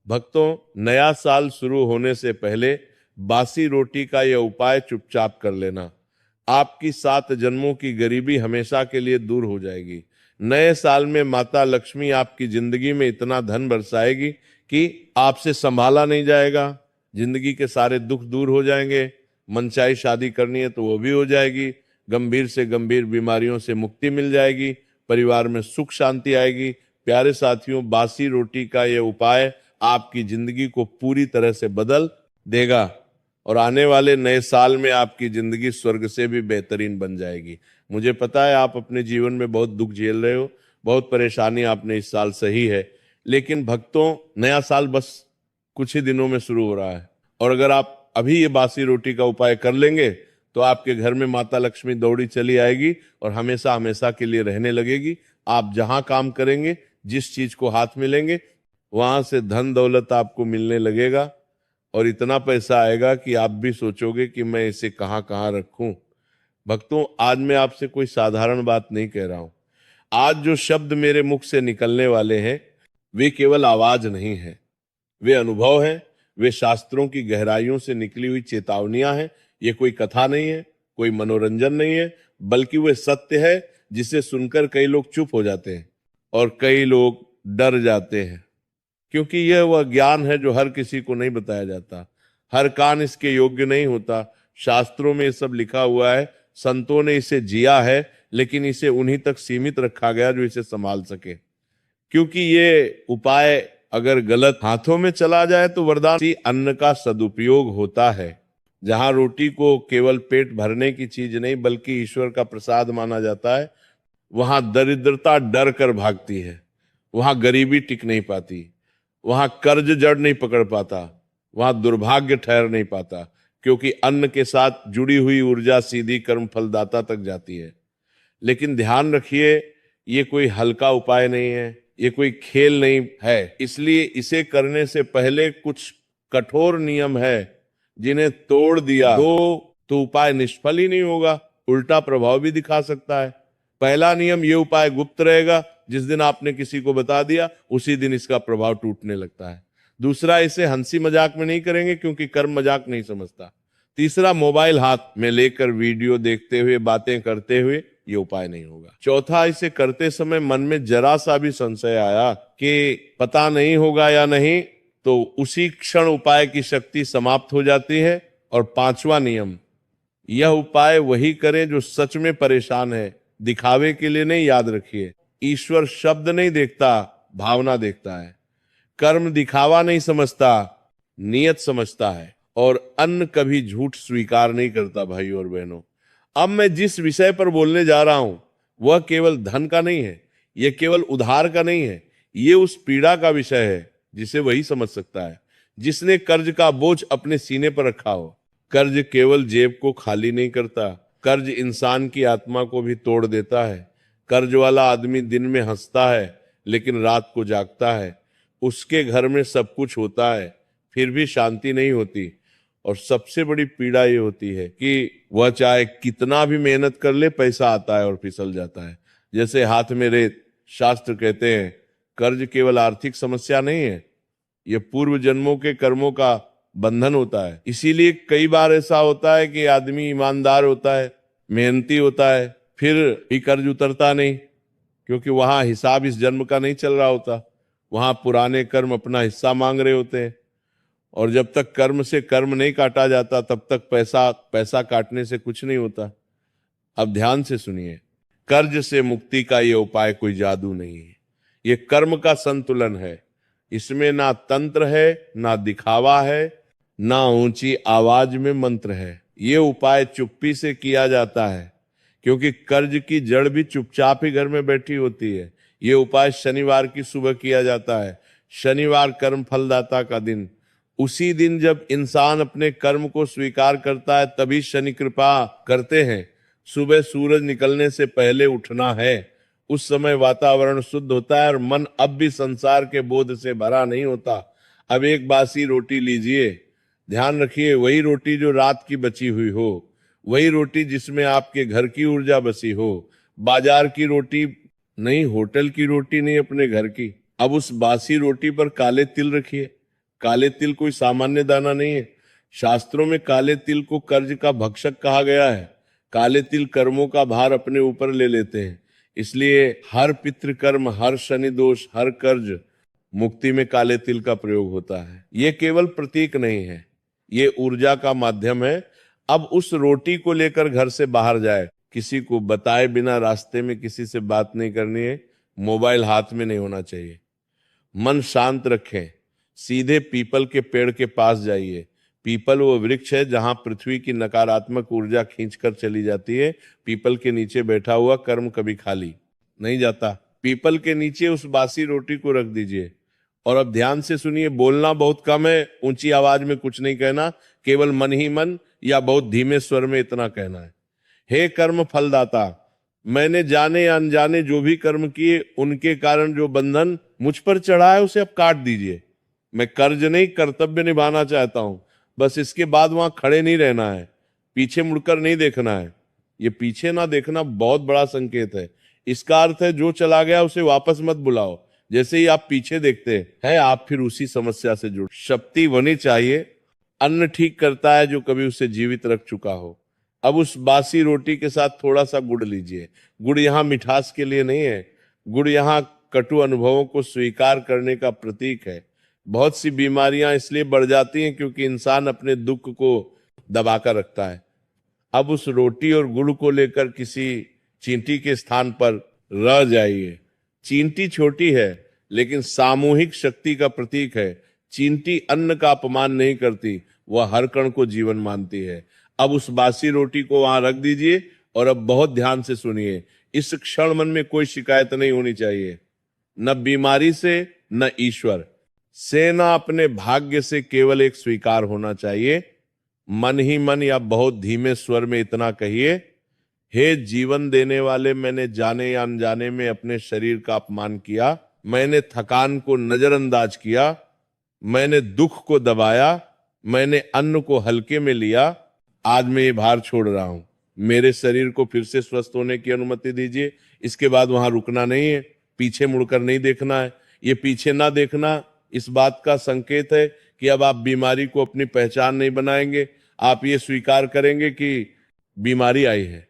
भक्तों, नया साल शुरू होने से पहले बासी रोटी का यह उपाय चुपचाप कर लेना। आपकी 7 जन्मों की गरीबी हमेशा के लिए दूर हो जाएगी। नए साल में माता लक्ष्मी आपकी जिंदगी में इतना धन बरसाएगी कि आपसे संभाला नहीं जाएगा। जिंदगी के सारे दुख दूर हो जाएंगे। मनचाही शादी करनी है तो वो भी हो जाएगी। गंभीर से गंभीर बीमारियों से मुक्ति मिल जाएगी। परिवार में सुख शांति आएगी। प्यारे साथियों, बासी रोटी का यह उपाय आपकी जिंदगी को पूरी तरह से बदल देगा और आने वाले नए साल में आपकी जिंदगी स्वर्ग से भी बेहतरीन बन जाएगी। मुझे पता है आप अपने जीवन में बहुत दुख झेल रहे हो, बहुत परेशानी आपने इस साल सही है, लेकिन भक्तों, नया साल बस कुछ ही दिनों में शुरू हो रहा है और अगर आप अभी ये बासी रोटी का उपाय कर लेंगे तो आपके घर में माता लक्ष्मी दौड़ी चली आएगी और हमेशा हमेशा के लिए रहने लगेगी। आप जहां काम करेंगे, जिस चीज को हाथ में लेंगे, वहां से धन दौलत आपको मिलने लगेगा और इतना पैसा आएगा कि आप भी सोचोगे कि मैं इसे कहां कहां रखूं। भक्तों, आज मैं आपसे कोई साधारण बात नहीं कह रहा हूं। आज जो शब्द मेरे मुख से निकलने वाले हैं वे केवल आवाज नहीं है, वे अनुभव हैं, वे शास्त्रों की गहराइयों से निकली हुई चेतावनियां हैं। ये कोई कथा नहीं है, कोई मनोरंजन नहीं है, बल्कि वे सत्य है जिसे सुनकर कई लोग चुप हो जाते हैं और कई लोग डर जाते हैं, क्योंकि यह वह ज्ञान है जो हर किसी को नहीं बताया जाता। हर कान इसके योग्य नहीं होता। शास्त्रों में ये सब लिखा हुआ है, संतों ने इसे जिया है, लेकिन इसे उन्हीं तक सीमित रखा गया जो इसे संभाल सके। क्योंकि ये उपाय अगर गलत हाथों में चला जाए तो वरदान अन्न का सदुपयोग होता है। जहां रोटी को केवल पेट भरने की चीज नहीं बल्कि ईश्वर का प्रसाद माना जाता है, वहां दरिद्रता डर कर भागती है, वहां गरीबी टिक नहीं पाती, वहां कर्ज जड़ नहीं पकड़ पाता, वहां दुर्भाग्य ठहर नहीं पाता, क्योंकि अन्न के साथ जुड़ी हुई ऊर्जा सीधी कर्म फलदाता तक जाती है। लेकिन ध्यान रखिए, ये कोई हल्का उपाय नहीं है, ये कोई खेल नहीं है। इसलिए इसे करने से पहले कुछ कठोर नियम है जिन्हें तोड़ दिया तो उपाय निष्फल ही नहीं होगा, उल्टा प्रभाव भी दिखा सकता है। पहला नियम, ये उपाय गुप्त रहेगा। जिस दिन आपने किसी को बता दिया उसी दिन इसका प्रभाव टूटने लगता है। दूसरा, इसे हंसी मजाक में नहीं करेंगे क्योंकि कर्म मजाक नहीं समझता। तीसरा, मोबाइल हाथ में लेकर वीडियो देखते हुए, बातें करते हुए ये उपाय नहीं होगा। चौथा, इसे करते समय मन में जरा सा भी संशय आया कि पता नहीं होगा या नहीं, तो उसी क्षण उपाय की शक्ति समाप्त हो जाती है। और पांचवा नियम, यह उपाय वही करें जो सच में परेशान है, दिखावे के लिए नहीं। याद रखिए, ईश्वर शब्द नहीं देखता, भावना देखता है। कर्म दिखावा नहीं समझता, नियत समझता है। और अन्न कभी झूठ स्वीकार नहीं करता। भाई और बहनों, अब मैं जिस विषय पर बोलने जा रहा हूं वह केवल धन का नहीं है, यह केवल उधार का नहीं है। ये उस पीड़ा का विषय है जिसे वही समझ सकता है जिसने कर्ज का बोझ अपने सीने पर रखा हो। कर्ज केवल जेब को खाली नहीं करता, कर्ज इंसान की आत्मा को भी तोड़ देता है। कर्ज वाला आदमी दिन में हंसता है लेकिन रात को जागता है। उसके घर में सब कुछ होता है फिर भी शांति नहीं होती। और सबसे बड़ी पीड़ा ये होती है कि वह चाहे कितना भी मेहनत कर ले, पैसा आता है और फिसल जाता है जैसे हाथ में रेत। शास्त्र कहते हैं कर्ज केवल आर्थिक समस्या नहीं है, यह पूर्व जन्मों के कर्मों का बंधन होता है। इसीलिए कई बार ऐसा होता है कि आदमी ईमानदार होता है, मेहनती होता है, फिर भी कर्ज उतरता नहीं, क्योंकि वहां हिसाब इस जन्म का नहीं चल रहा होता। वहां पुराने कर्म अपना हिस्सा मांग रहे होते हैं। और जब तक कर्म से कर्म नहीं काटा जाता तब तक पैसा काटने से कुछ नहीं होता। अब ध्यान से सुनिए, कर्ज से मुक्ति का यह उपाय कोई जादू नहीं है, यह कर्म का संतुलन है। इसमें ना तंत्र है, ना दिखावा है, ना ऊंची आवाज में मंत्र है। ये उपाय चुप्पी से किया जाता है, क्योंकि कर्ज की जड़ भी चुपचाप ही घर में बैठी होती है। ये उपाय शनिवार की सुबह किया जाता है। शनिवार कर्म फलदाता का दिन। उसी दिन जब इंसान अपने कर्म को स्वीकार करता है तभी शनि कृपा करते हैं। सुबह सूरज निकलने से पहले उठना है, उस समय वातावरण शुद्ध होता है और मन अब भी संसार के बोध से भरा नहीं होता। अब एक बासी रोटी लीजिए, ध्यान रखिए, वही रोटी जो रात की बची हुई हो, वही रोटी जिसमें आपके घर की ऊर्जा बसी हो, बाजार की रोटी नहीं, होटल की रोटी नहीं, अपने घर की। अब उस बासी रोटी पर काले तिल रखिए, काले तिल कोई सामान्य दाना नहीं है। शास्त्रों में काले तिल को कर्ज का भक्षक कहा गया है। काले तिल कर्मों का भार अपने ऊपर ले लेते हैं। इसलिए हर पितृकर्म, हर शनि दोष, हर कर्ज मुक्ति में काले तिल का प्रयोग होता है। ये केवल प्रतीक नहीं है, ये ऊर्जा का माध्यम है। अब उस रोटी को लेकर घर से बाहर जाए, किसी को बताए बिना रास्ते में किसी से बात नहीं करनी है, मोबाइल हाथ में नहीं होना चाहिए, मन शांत रखें, सीधे पीपल के पेड़ के पास जाइए। पीपल वो वृक्ष है जहां पृथ्वी की नकारात्मक ऊर्जा खींचकर चली जाती है। पीपल के नीचे बैठा हुआ कर्म कभी खाली नहीं जाता। पीपल के नीचे उस बासी रोटी को रख दीजिए और अब ध्यान से सुनिए। बोलना बहुत कम है, ऊंची आवाज में कुछ नहीं कहना, केवल मन ही मन या बहुत धीमे स्वर में इतना कहना है। हे कर्म फलदाता, मैंने जाने या अनजाने जो भी कर्म किए उनके कारण जो बंधन मुझ पर चढ़ा है उसे अब काट दीजिए। मैं कर्ज नहीं, कर्तव्य निभाना चाहता हूं। बस इसके बाद वहां खड़े नहीं रहना है, पीछे मुड़कर नहीं देखना है। ये पीछे ना देखना बहुत बड़ा संकेत है। इसका अर्थ है जो चला गया उसे वापस मत बुलाओ। जैसे ही आप पीछे देखते हैं आप फिर उसी समस्या से जुड़। शक्ति होनी चाहिए। अन्न ठीक करता है जो कभी उसे जीवित रख चुका हो। अब उस बासी रोटी के साथ थोड़ा सा गुड़ लीजिए। गुड़ यहाँ मिठास के लिए नहीं है, गुड़ यहाँ कटु अनुभवों को स्वीकार करने का प्रतीक है। बहुत सी बीमारियां इसलिए बढ़ जाती हैं क्योंकि इंसान अपने दुख को दबाकर रखता है। अब उस रोटी और गुड़ को लेकर किसी चींटी के स्थान पर रह जाइए। चींटी छोटी है लेकिन सामूहिक शक्ति का प्रतीक है। चींटी अन्न का अपमान नहीं करती, वह हर कण को जीवन मानती है। अब उस बासी रोटी को वहां रख दीजिए और अब बहुत ध्यान से सुनिए। इस क्षण मन में कोई शिकायत नहीं होनी चाहिए, न बीमारी से न ईश्वर से, न अपने भाग्य से। केवल एक स्वीकार होना चाहिए। मन ही मन या बहुत धीमे स्वर में इतना कहिए, हे जीवन देने वाले, मैंने जाने या अनजाने में अपने शरीर का अपमान किया, मैंने थकान को नजरअंदाज किया, मैंने दुख को दबाया, मैंने अन्न को हल्के में लिया। आज मैं ये भार छोड़ रहा हूं। मेरे शरीर को फिर से स्वस्थ होने की अनुमति दीजिए। इसके बाद वहां रुकना नहीं है, पीछे मुड़कर नहीं देखना है। ये पीछे ना देखना इस बात का संकेत है कि अब आप बीमारी को अपनी पहचान नहीं बनाएंगे। आप ये स्वीकार करेंगे कि बीमारी आई है,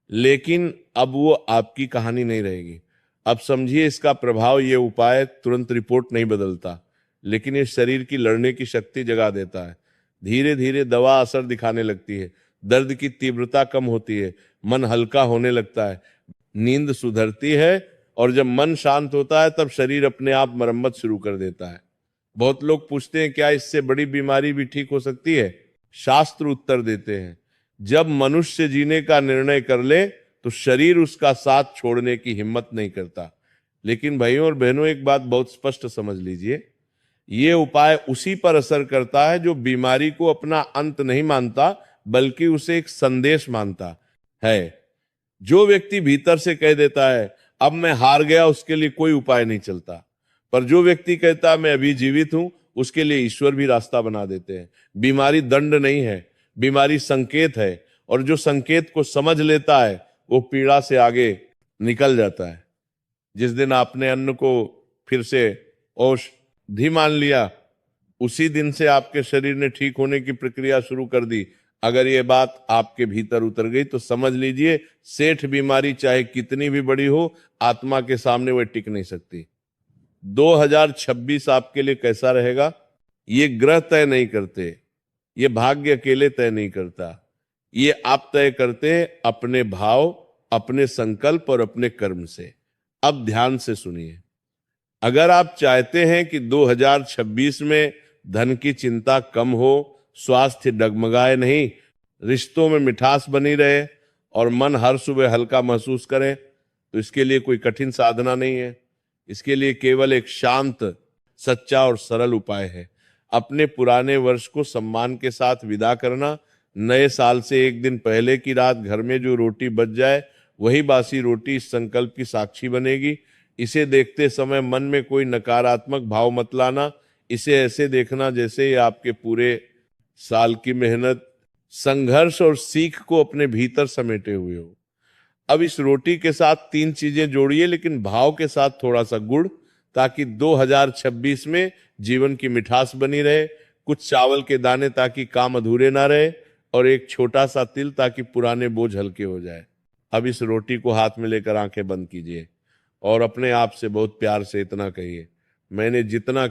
लेकिन अब वो आपकी कहानी नहीं रहेगी। अब समझिए इसका प्रभाव। ये उपाय तुरंत रिपोर्ट नहीं बदलता, लेकिन ये शरीर की लड़ने की शक्ति जगा देता है। धीरे धीरे दवा असर दिखाने लगती है, दर्द की तीव्रता कम होती है, मन हल्का होने लगता है, नींद सुधरती है और जब मन शांत होता है तब शरीर अपने आप मरम्मत शुरू कर देता है। बहुत लोग पूछते हैं क्या इससे बड़ी बीमारी भी ठीक हो सकती है? शास्त्र उत्तर देते हैं, जब मनुष्य जीने का निर्णय कर ले तो शरीर उसका साथ छोड़ने की हिम्मत नहीं करता। लेकिन भाइयों और बहनों, एक बात बहुत स्पष्ट समझ लीजिए, ये उपाय उसी पर असर करता है जो बीमारी को अपना अंत नहीं मानता बल्कि उसे एक संदेश मानता है। जो व्यक्ति भीतर से कह देता है अब मैं हार गया, उसके लिए कोई उपाय नहीं चलता। पर जो व्यक्ति कहता है मैं अभी जीवित हूं, उसके लिए ईश्वर भी रास्ता बना देते हैं। बीमारी दंड नहीं है, बीमारी संकेत है, और जो संकेत को समझ लेता है वो पीड़ा से आगे निकल जाता है। जिस दिन आपने अन्न को फिर से औषधि मान लिया, उसी दिन से आपके शरीर ने ठीक होने की प्रक्रिया शुरू कर दी। अगर ये बात आपके भीतर उतर गई तो समझ लीजिए सेठ बीमारी चाहे कितनी भी बड़ी हो, आत्मा के सामने वह टिक नहीं सकती। 2026 आपके लिए कैसा रहेगा ये ग्रह तय नहीं करते, ये भाग्य अकेले तय नहीं करता, ये आप तय करते हैं अपने भाव, अपने संकल्प और अपने कर्म से। अब ध्यान से सुनिए, अगर आप चाहते हैं कि 2026 में धन की चिंता कम हो, स्वास्थ्य डगमगाए नहीं, रिश्तों में मिठास बनी रहे और मन हर सुबह हल्का महसूस करें, तो इसके लिए कोई कठिन साधना नहीं है। इसके लिए केवल एक शांत, सच्चा और सरल उपाय है। अपने पुराने वर्ष को सम्मान के साथ विदा करना। नए साल से एक दिन पहले की रात घर में जो रोटी बच जाए वही बासी रोटी इस संकल्प की साक्षी बनेगी। इसे देखते समय मन में कोई नकारात्मक भाव मत लाना। इसे ऐसे देखना जैसे ये आपके पूरे साल की मेहनत, संघर्ष और सीख को अपने भीतर समेटे हुए हो। अब इस रोटी के साथ 3 चीजें जोड़िए, लेकिन भाव के साथ थोड़ा सा गुड़ ताकि 2026 में जीवन की मिठास बनी रहे, कुछ चावल के दाने ताकि काम अधूरे ना रहे, और एक छोटा सा तिल ताकि पुराने बोझ हल्के हो जाए। अब इस रोटी को हाथ में लेकर आंखें बंद कीजिए और अपने आप से बहुत प्यार से इतना कहिए, मैंने जितना